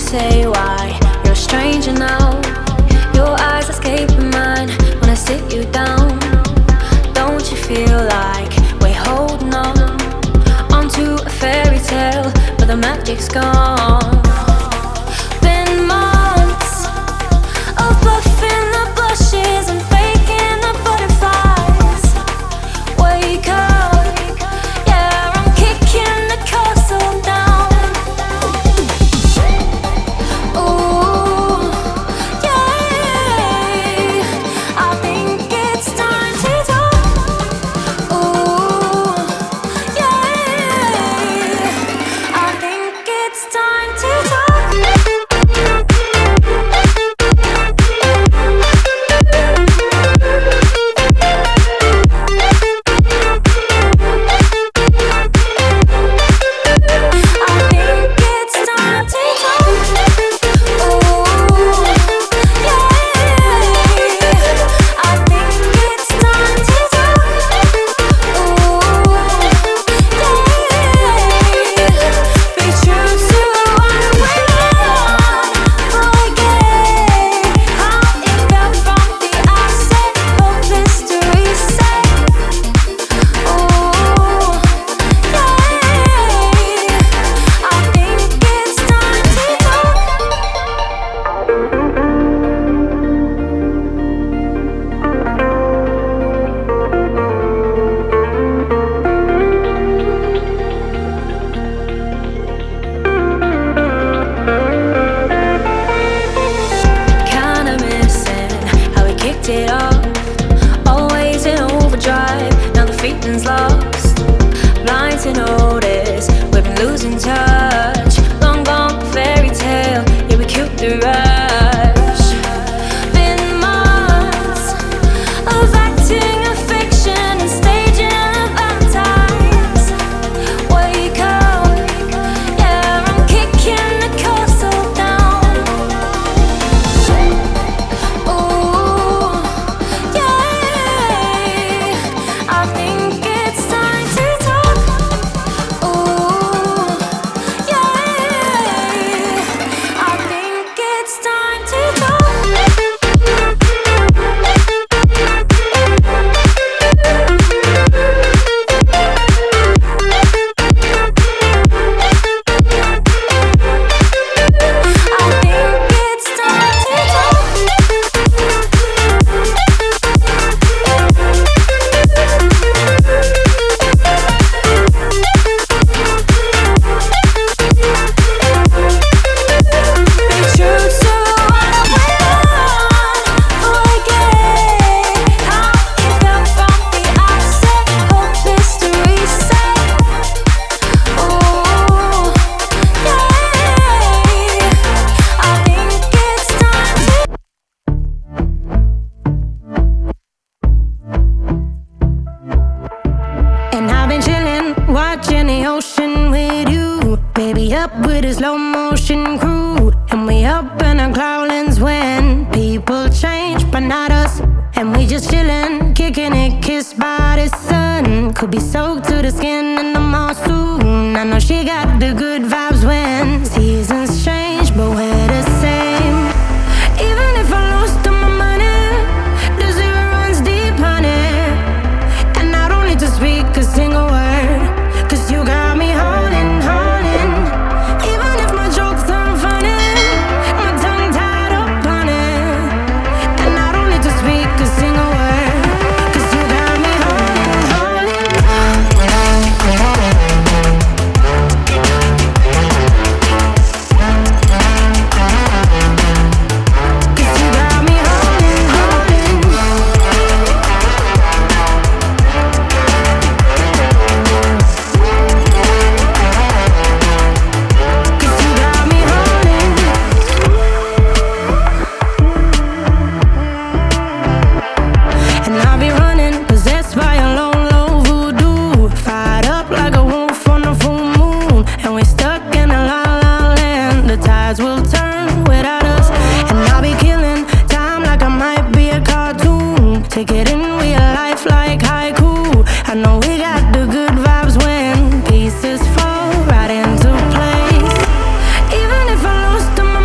say why you're a stranger now. Your eyes escaping mine when I sit you down. Don't you feel like we're holding on onto a fairy tale, but the magic's gone? Been months of bluffing the blushes and faking the butterflies. Wake up, yeah, I'm kicking the castle down. Ooh, yeah, I think it's time to talk. Ooh, yeah, I think it's time to talk. It off, always in overdrive. Now the feeling's lost, blind to notice we've been losing touch. Long gone fairy tale, yeah, we killed the rush. Been months of acting a fiction and staging a Valentine's. Wake up, yeah, I'm kicking the castle down. Ooh, I think it's time to talk. Ooh, yeah, I think it's time to talk. I think it's time to talk. Be true to what we want. Forget how it felt from the outset. Hope history said. Ooh, yeah, I think it's time to. And I've been chillin', watching the ocean with you. Baby, up with a slow motion crew. And we up in our cloudlands when people change, but not us. And we just chillin', kicking it, kissed by the sun. Could be soaked to the skin in the mall soon. I know she got the good vibes when seasons change, but we're the same. Even if I lost all my money, the zero runs deep, honey. And I don't need to speak a single word, 'cause you got me holding, holding. Even if my jokes aren't funny, my tongue tied up on it. And I don't need to speak a single word, 'cause you got me holding, holding. right into place. Even if I lost all my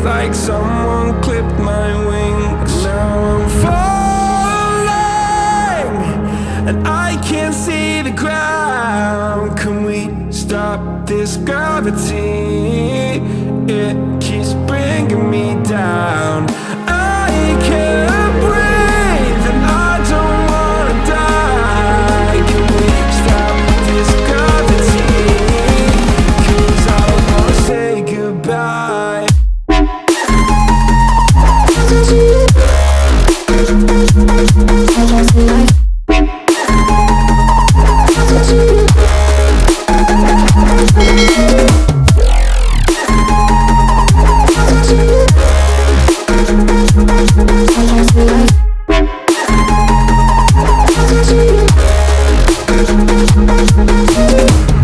like someone clipped my wings. Now I'm falling, and I can't see the ground. Can we stop this gravity? It keeps bringing me down. I can't breathe, and I don't wanna die. Can we stop this gravity? 'Cause I don't wanna say goodbye.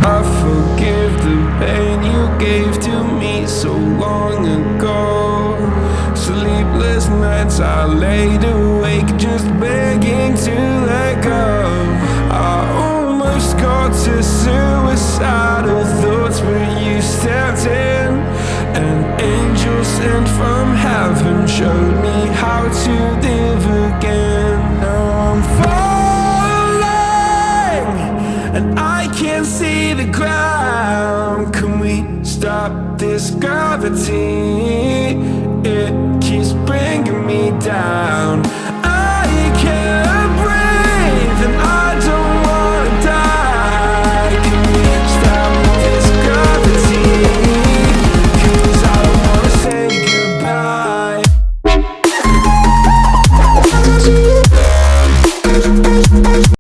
I forgive the pain you gave to me so long ago. Sleepless nights I laid awake just begging to let go. I almost got to suicidal thoughts, but you stepped in. An angel sent from heaven showed me how to live again. Now I'm falling, and I can't see the ground. Can we stop this gravity? It keeps bringing me down.